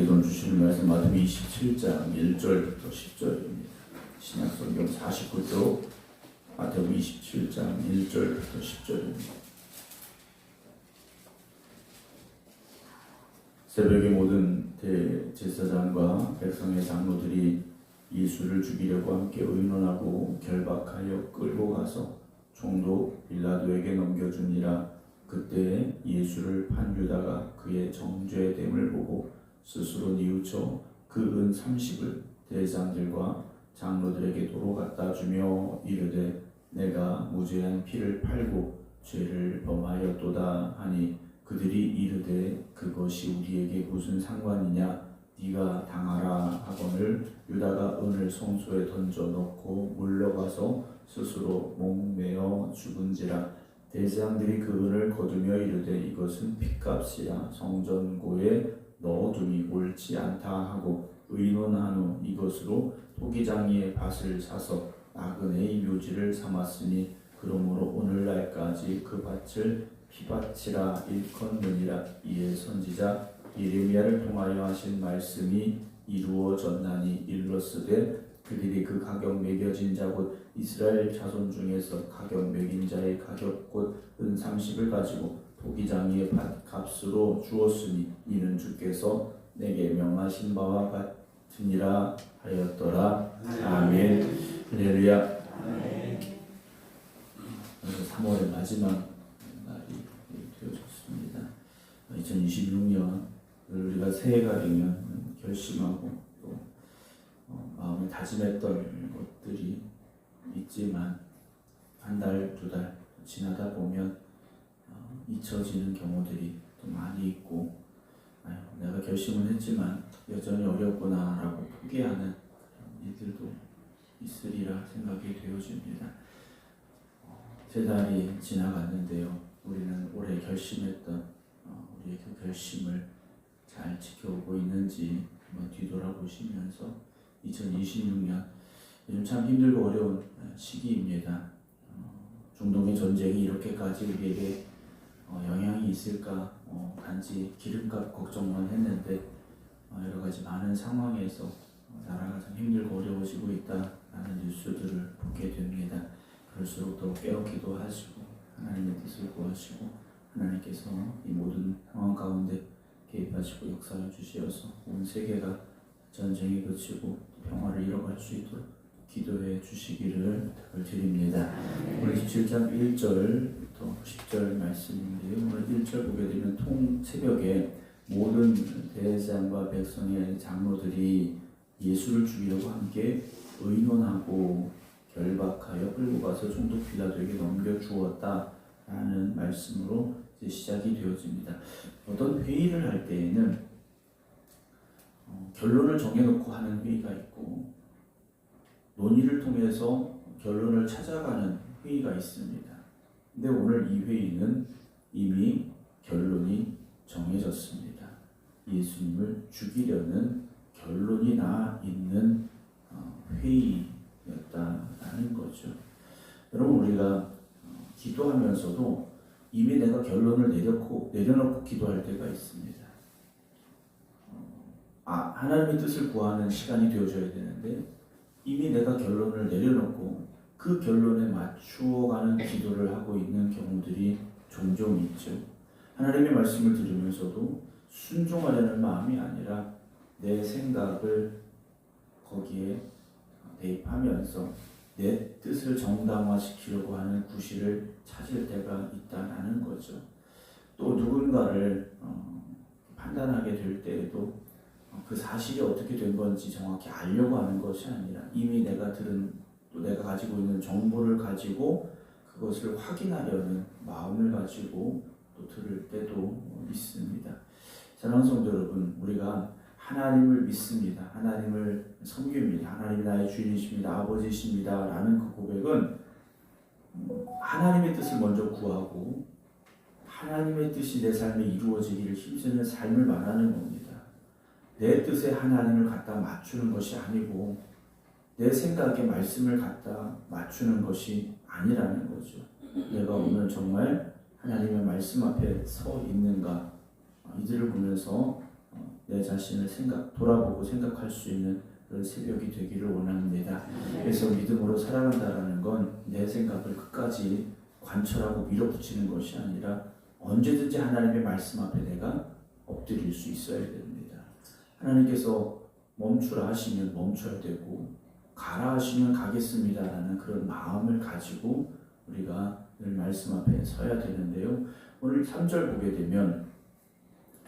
우리에게 오늘 주시는 말씀 마태복음 27장 1절부터 10절입니다. 신약성경 49쪽 마태복음 27장 1절부터 10절입니다. 새벽에 모든 대제사장과 백성의 장로들이 예수를 죽이려고 함께 의논하고 결박하여 끌고 가서 총독 빌라도에게 넘겨주니라. 그때 예수를 판 유다가 그의 정죄됨을 보고 스스로 뉘우쳐 그 은 30을 대장들과 장로들에게 도로 갖다 주며 이르되 내가 무죄한 피를 팔고 죄를 범하였도다 하니 그들이 이르되 그것이 우리에게 무슨 상관이냐 네가 당하라 하거늘 유다가 은을 성소에 던져 넣고 물러가서 스스로 목매어 죽은지라. 대장들이 그 은을 거두며 이르되 이것은 핏값이라 성전고에 넣어두니 옳지 않다 하고 의논한 후 이것으로 토기장이의 밭을 사서 나그네의 묘지를 삼았으니 그러므로 오늘날까지 그 밭을 피밭이라 일컫느니라. 이에 선지자 예레미야를 통하여 하신 말씀이 이루어졌나니 일러스되 그들이 그 가격 매겨진 자 곧 이스라엘 자손 중에서 가격 매긴 자의 가격 곧 은 30을 가지고 토기장이의 밭값으로 주었으니 이는 주께서 내게 명하신 바와 같으니라 하였더라. 아멘. 할렐루야. 3월의 마지막 날이 되어졌습니다. 2026년 우리가 새해가 되면 결심하고 또 마음에 다짐했던 것들이 있지만 한 달, 두 달 지나다 보면 잊혀지는 경우들이 또 많이 있고 내가 결심은 했지만 여전히 어렵구나라고 포기하는 일들도 있으리라 생각이 되어집니다. 세 달이 지나갔는데요. 우리는 올해 결심했던 우리의 그 결심을 잘 지켜오고 있는지 한번 뒤돌아보시면서 2026년 요즘 참 힘들고 어려운 시기입니다. 중동의 전쟁이 이렇게까지 우리에게 영향이 있을까 단지 기름값 걱정만 했는데 여러 가지 많은 상황에서 나라가 참 힘들고 어려워지고 있다라는 뉴스들을 보게 됩니다. 그럴수록 더 깨닫기도 하시고 하나님의 뜻을 구하시고 하나님께서 이 모든 상황 가운데 개입하시고 역사해 주시어서 온 세계가 전쟁이 그치고 평화를 이뤄갈 수 있도록 기도해 주시기를 부탁을 드립니다. 오늘 17장 1절부터 10절 말씀인데요. 오늘 1절 보게 되면 새벽에 모든 대제사장과 백성의 장로들이 예수를 죽이려고 함께 의논하고 결박하여 끌고 가서 총독 빌라도에게 넘겨주었다라는 말씀으로 이제 시작이 되어집니다. 어떤 회의를 할 때에는 결론을 정해놓고 하는 회의가 있고 논의를 통해서 결론을 찾아가는 회의가 있습니다. 근데 오늘 이 회의는 이미 결론이 정해졌습니다. 예수님을 죽이려는 결론이 나 있는 회의였다라는 거죠. 여러분 우리가 기도하면서도 이미 내가 결론을 내려놓고 기도할 때가 있습니다. 하나님의 뜻을 구하는 시간이 되어져야 되는데 이미 내가 결론을 내려놓고 그 결론에 맞추어가는 기도를 하고 있는 경우들이 종종 있죠. 하나님의 말씀을 들으면서도 순종하려는 마음이 아니라 내 생각을 거기에 대입하면서 내 뜻을 정당화시키려고 하는 구실을 찾을 때가 있다라는 거죠. 또 누군가를 판단하게 될 때에도 그 사실이 어떻게 된 건지 정확히 알려고 하는 것이 아니라 이미 내가 들은 또 내가 가지고 있는 정보를 가지고 그것을 확인하려는 마음을 가지고 또 들을 때도 있습니다. 사랑하는 성도 여러분, 우리가 하나님을 믿습니다. 하나님을 섬깁니다. 하나님이 나의 주인이십니다. 아버지십니다. 라는 그 고백은 하나님의 뜻을 먼저 구하고 하나님의 뜻이 내 삶에 이루어지기를 힘쓰는 삶을 말하는 겁니다. 내 뜻에 하나님을 갖다 맞추는 것이 아니고 내 생각에 말씀을 갖다 맞추는 것이 아니라는 거죠. 내가 오늘 정말 하나님의 말씀 앞에 서 있는가 이들을 보면서 내 자신을 돌아보고 생각할 수 있는 그런 새벽이 되기를 원합니다. 그래서 믿음으로 살아간다라는 건 내 생각을 끝까지 관철하고 밀어붙이는 것이 아니라 언제든지 하나님의 말씀 앞에 내가 엎드릴 수 있어야 됩니다. 하나님께서 멈추라 하시면 멈춰야 되고 가라 하시면 가겠습니다라는 그런 마음을 가지고 우리가 늘 말씀 앞에 서야 되는데요. 오늘 3절 보게 되면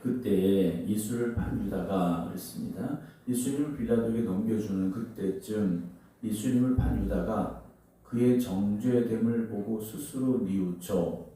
그때에 예수를 판 유다가 그랬습니다. 예수님을 빌라도에게 넘겨주는 그때쯤 예수님을 판 유다가 그의 정죄됨을 보고 스스로 뉘우쳐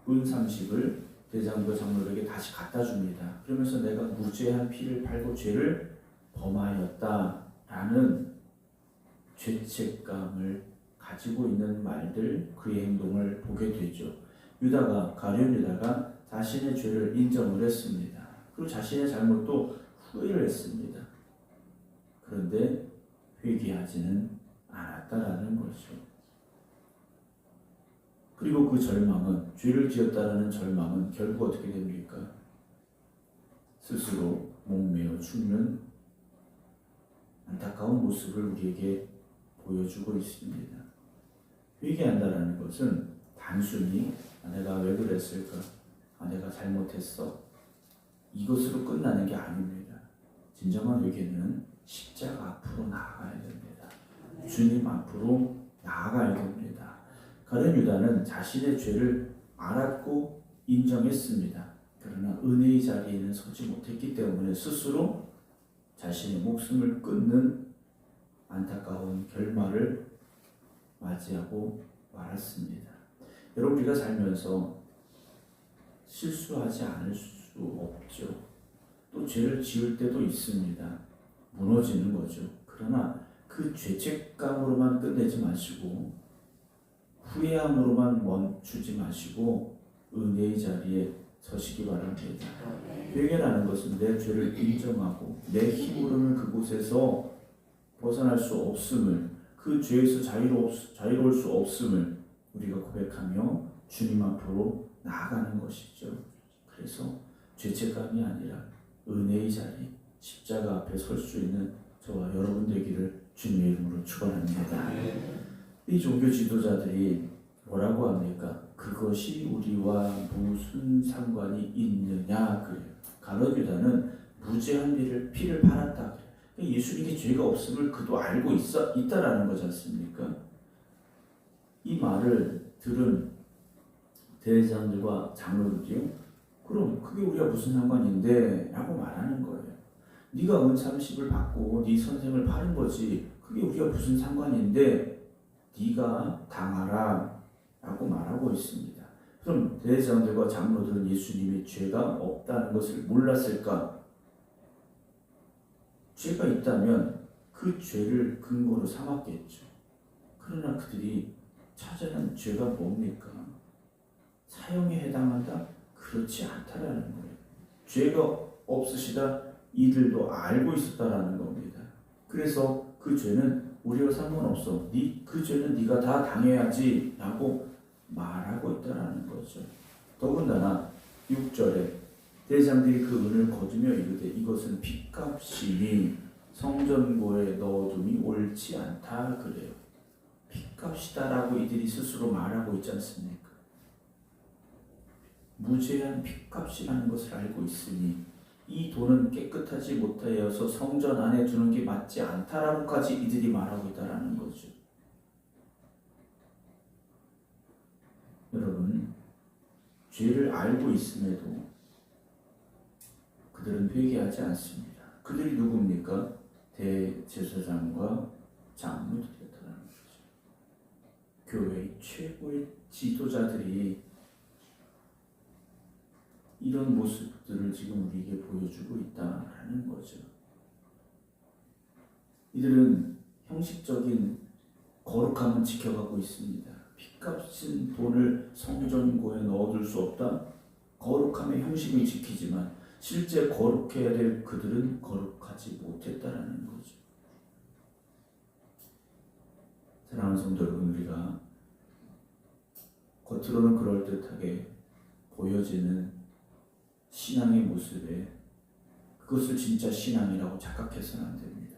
은 30을 대장부 장로에게 다시 갖다 줍니다. 그러면서 내가 무죄한 피를 팔고 죄를 범하였다라는 죄책감을 가지고 있는 말들, 그의 행동을 보게 되죠. 가룟 유다가 자신의 죄를 인정을 했습니다. 그리고 자신의 잘못도 후회를 했습니다. 그런데 회개하지는 않았다라는 거죠. 그리고 그 절망은, 죄를 지었다라는 절망은 결국 어떻게 됩니까? 스스로 목매어 죽는 안타까운 모습을 우리에게 보여주고 있습니다. 회개한다라는 것은 단순히 내가 왜 그랬을까? 내가 잘못했어. 이것으로 끝나는 게 아닙니다. 진정한 회개는 십자가 앞으로 나아가야 됩니다. 주님 앞으로 나아가야 됩니다. 가룟 유다는 자신의 죄를 알았고 인정했습니다. 그러나 은혜의 자리에는 서지 못했기 때문에 스스로 자신의 목숨을 끊는 안타까운 결말을 맞이하고 말았습니다. 여러분, 우리가 살면서 실수하지 않을 수 없죠. 또 죄를 지을 때도 있습니다. 무너지는 거죠. 그러나 그 죄책감으로만 끝내지 마시고 후회함으로만 멈추지 마시고 은혜의 자리에 서시기 바랍니다. 회개라는 것은 내 죄를 인정하고 내 힘으로는 그곳에서 벗어날 수 없음을, 그 죄에서 자유로울 수 없음을 우리가 고백하며 주님 앞으로 나아가는 것이죠. 그래서 죄책감이 아니라 은혜의 자리, 십자가 앞에 설 수 있는 저와 여러분 되기를 주님의 이름으로 축원합니다. 이 종교 지도자들이 뭐라고 합니까? 그것이 우리와 무슨 상관이 있느냐 그래요. 가룟 유다는 무죄한 피를 팔았다 그래요. 예수님께 죄가 없음을 그도 알고 있다라는 거지 않습니까? 이 말을 들은 대제사장들과 장로들이요, 그럼 그게 우리가 무슨 상관인데? 라고 말하는 거예요. 네가 은 30을 받고 네 선생을 파는 거지, 그게 우리가 무슨 상관인데 네가 당하라 라고 말하고 있습니다. 그럼 대제사장들과 장로들은 예수님이 죄가 없다는 것을 몰랐을까? 죄가 있다면 그 죄를 근거로 삼았겠죠. 그러나 그들이 찾아낸 죄가 뭡니까? 사형에 해당한다? 그렇지 않다라는 거예요. 죄가 없으시다 이들도 알고 있었다라는 겁니다. 그래서 그 죄는 우리와 상관없어. 그 죄는 네가 다 당해야지 라고 말하고 있다라는 거죠. 더군다나 6절에 대제사장들이 그 은을 거두며 이르되 이것은 핏값이니 성전고에 넣어둠이 옳지 않다 그래요. 핏값이다라고 이들이 스스로 말하고 있지 않습니까? 무죄한 핏값이라는 것을 알고 있으니 이 돈은 깨끗하지 못하여서 성전 안에 두는 게 맞지 않다라고까지 이들이 말하고 있다라는 거죠. 여러분, 죄를 알고 있음에도 그들은 회개하지 않습니다. 그들이 누굽니까? 대제사장과 장로들이었다는 거죠. 교회의 최고의 지도자들이 이런 모습들을 지금 우리에게 보여주고 있다라는 거죠. 이들은 형식적인 거룩함은 지켜가고 있습니다. 핏값인 돈을 성전고에 넣어둘 수 없다. 거룩함의 형식을 지키지만 실제 거룩해야 될 그들은 거룩하지 못했다라는 거죠. 사랑하는 성도 여러분, 우리가 겉으로는 그럴듯하게 보여지는 신앙의 모습에 그것을 진짜 신앙이라고 착각해서는 안 됩니다.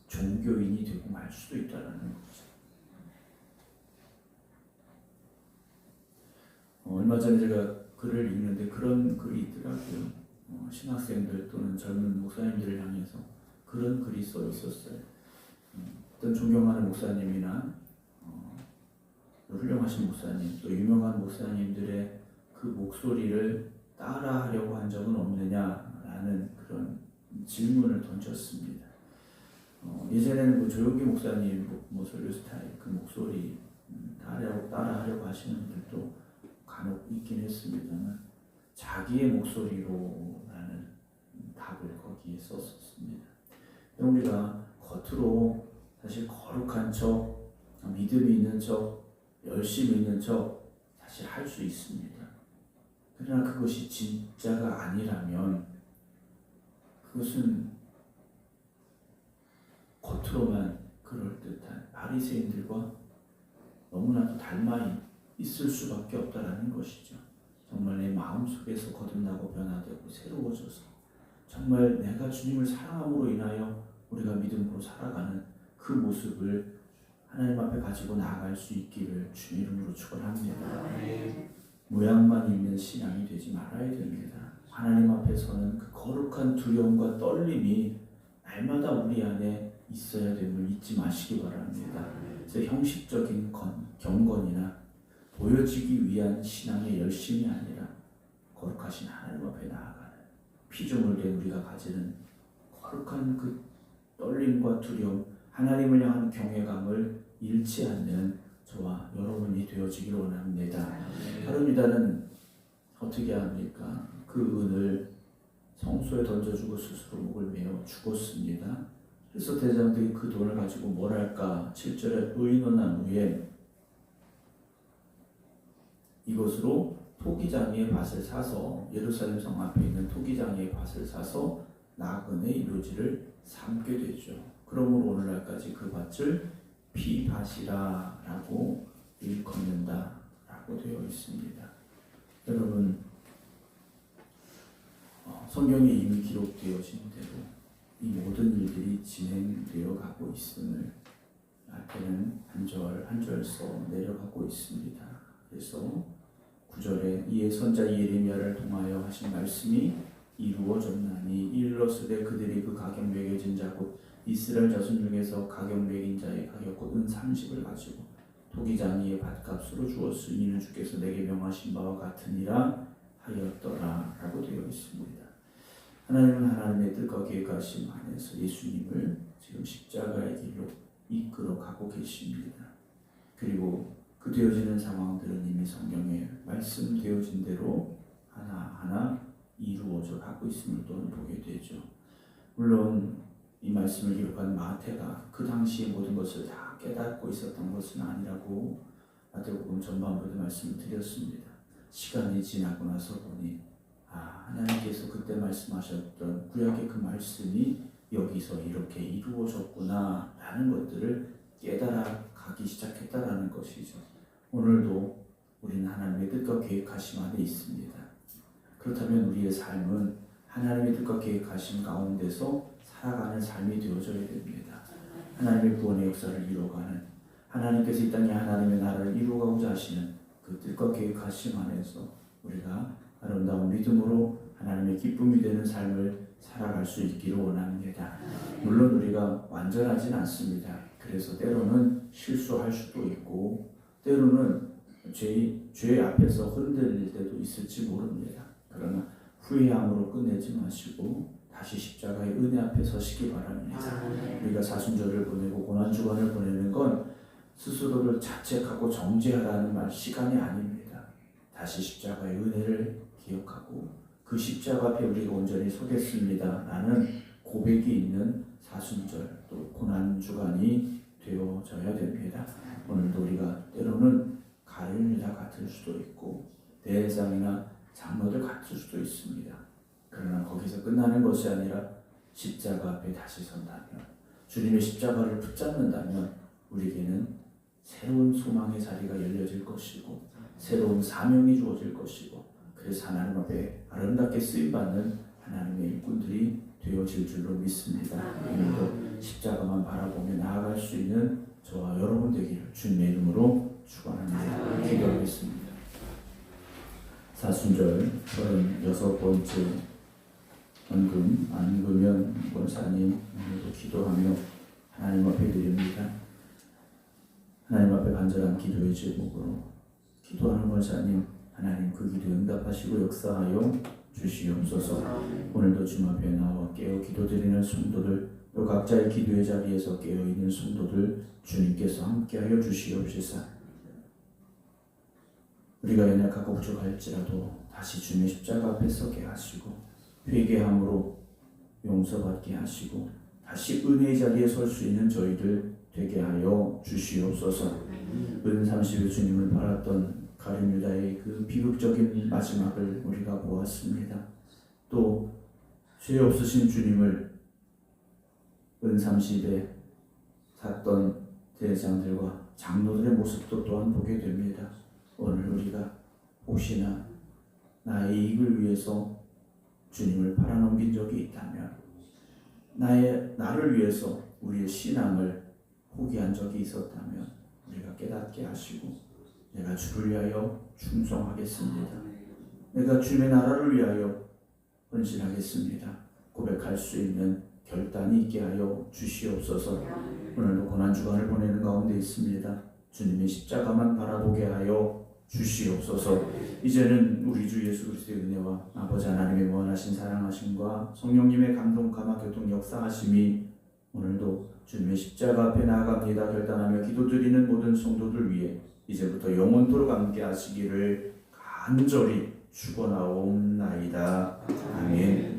종교인이 되고 말 수도 있다는 거죠. 얼마 전에 제가 글을 읽는데 그런 글이 있더라고요. 신학생들 또는 젊은 목사님들을 향해서 그런 글이 써 있었어요. 어떤 존경하는 목사님이나 훌륭하신 목사님, 또 유명한 목사님들의 그 목소리를 따라하려고 한 적은 없느냐라는 그런 질문을 던졌습니다. 예전에는 조용기 목사님 설교 스타일, 그 목소리 따라하려고 하시는 분들도 간혹 있긴 했습니다만 자기의 목소리로라는 답을 거기에 썼었습니다. 우리가 겉으로 사실 거룩한 척, 믿음이 있는 척, 열심히 있는 척 사실 할 수 있습니다. 그러나 그것이 진짜가 아니라면 그것은 겉으로만 그럴듯한 바리새인들과 너무나도 닮아 있을 수밖에 없다라는 것이죠. 정말 내 마음속에서 거듭나고 변화되고 새로워져서 정말 내가 주님을 사랑함으로 인하여 우리가 믿음으로 살아가는 그 모습을 하나님 앞에 가지고 나아갈 수 있기를 주님 이름으로 축원합니다. 모양만 있는 신앙이 되지 말아야 됩니다. 하나님 앞에서는 그 거룩한 두려움과 떨림이 날마다 우리 안에 있어야 됨을 잊지 마시기 바랍니다. 그래서 형식적인 경건이나 보여지기 위한 신앙의 열심이 아니라 거룩하신 하나님 앞에 나아가는 피조물 된 우리가 가지는 거룩한 그 떨림과 두려움, 하나님을 향한 경외감을 잃지 않는 저와 여러분이 되어지길 원합니다. 바릅니다는 어떻게 합니까? 그 은을 성소에 던져주고 스스로 목을 메어 죽었습니다. 그래서 대장들이 그 돈을 가지고 뭘 할까? 7절에 의논한 후에 이것으로 토기장이의 밭을 사서 예루살렘 성 앞에 있는 토기장이의 밭을 사서 나그네의 묘지를 삼게 되죠. 그러므로 오늘날까지 그 밭을 피밭이라 라고 일컫는다 라고 되어 있습니다. 여러분, 성경에 이미 기록되어진 대로 이 모든 일들이 진행되어 가고 있음을 앞에는 한 절 한 절 써 내려가고 있습니다. 그래서 9절에 이에 선자 예레미야를 통하여 하신 말씀이 이루어졌나니 일러스되 그들이 그 가격 매겨진 자 곧 이스라엘 자손 중에서 가격 매긴 자의 가격 곧 은 30을 가지고 토기장이의 밭값으로 주었으니 이는 주께서 내게 명하신 바와 같으니라 하였더라 라고 되어 있습니다. 하나님은 하나님의 뜻과 계획하심 안에서 예수님을 지금 십자가의 길로 이끌어 가고 계십니다. 그리고 그 되어지는 상황들은 이미 성경에 말씀되어진 대로 하나하나 이루어져 가고 있음을 또한 보게 되죠. 물론 이 말씀을 기록한 마태가 그 당시의 모든 것을 다 깨닫고 있었던 것은 아니라고 마태복음 전반부도 말씀을 드렸습니다. 시간이 지나고 나서 보니 하나님께서 그때 말씀하셨던 구약의 그 말씀이 여기서 이렇게 이루어졌구나 라는 것들을 깨달아 가기 시작했다라는 것이죠. 오늘도 우리는 하나님의 뜻과 계획하심 안에 있습니다. 그렇다면 우리의 삶은 하나님의 뜻과 계획하심 가운데서 살아가는 삶이 되어져야 됩니다. 하나님의 구원의 역사를 이루어가는, 하나님께서 이 땅에 하나님의 나라를 이루어가고자 하시는 그 뜻과 계획하심 안에서 우리가 아름다운 믿음으로 하나님의 기쁨이 되는 삶을 살아갈 수 있기를 원합니다. 물론 우리가 완전하진 않습니다. 그래서 때로는 실수할 수도 있고 때로는 죄 앞에서 흔들릴 때도 있을지 모릅니다. 그러나 후회함으로 끝내지 마시고 다시 십자가의 은혜 앞에 서시기 바랍니다. 우리가 사순절을 보내고 고난주간을 보내는 건 스스로를 자책하고 정죄하라는 시간이 아닙니다. 다시 십자가의 은혜를 기억하고 그 십자가 앞에 우리가 온전히 서겠습니다 라는 고백이 있는 사순절 또 고난주간이 되어져야 됩니다. 오늘도 우리가 때로는 가룟유다 같을 수도 있고 대제사장이나 장로들 같을 수도 있습니다. 그러나 거기서 끝나는 것이 아니라 십자가 앞에 다시 선다면, 주님의 십자가를 붙잡는다면 우리에게는 새로운 소망의 자리가 열려질 것이고 새로운 사명이 주어질 것이고 그래서 하나님 앞에 아름답게 쓰임받는 하나님의 일꾼들이 되어질 줄로 믿습니다. 오늘도 십자가만 바라보며 나아갈 수 있는 저와 여러분 되기를 주님의 이름으로 축원합니다. 기도하겠습니다. 사순절 36번째 헌금 안금연 권사님 오늘도 기도하며 하나님 앞에 드립니다. 하나님 앞에 간절한 기도의 제목으로 기도하는 권사님 하나님 그 기도에 응답하시고 역사하여 주시옵소서. 오늘도 주님 앞에 나와 깨어 기도드리는 성도들 또 각자의 기도의 자리에서 깨어있는 성도들 주님께서 함께하여 주시옵소서. 우리가 연약하고 부족할지라도 다시 주님의 십자가 앞에 서게 하시고 회개함으로 용서받게 하시고 다시 은혜의 자리에 설 수 있는 저희들 되게 하여 주시옵소서. 은 30일 주님을 바랐던 가룟 유다의 그 비극적인 마지막을 우리가 보았습니다. 또 죄 없으신 주님을 은 30에 샀던 대장들과 장로들의 모습도 또한 보게 됩니다. 오늘 우리가 혹시나 나의 이익을 위해서 주님을 팔아넘긴 적이 있다면 나를 위해서 우리의 신앙을 포기한 적이 있었다면 우리가 깨닫게 하시고 내가 주를 위하여 충성하겠습니다. 내가 주님의 나라를 위하여 헌신하겠습니다. 고백할 수 있는 결단이 있게 하여 주시옵소서. 오늘도 고난주간을 보내는 가운데 있습니다. 주님의 십자가만 바라보게 하여 주시옵소서. 이제는 우리 주 예수 그리스도의 은혜와 아버지 하나님의 무한하신 사랑하심과 성령님의 감동 감화 교통 역사하심이 오늘도 주님의 십자가 앞에 나아갑니다 결단하며 기도드리는 모든 성도들 위해 이제부터 영원토록 함께 하시기를 간절히 축원하옵나이다. 아멘.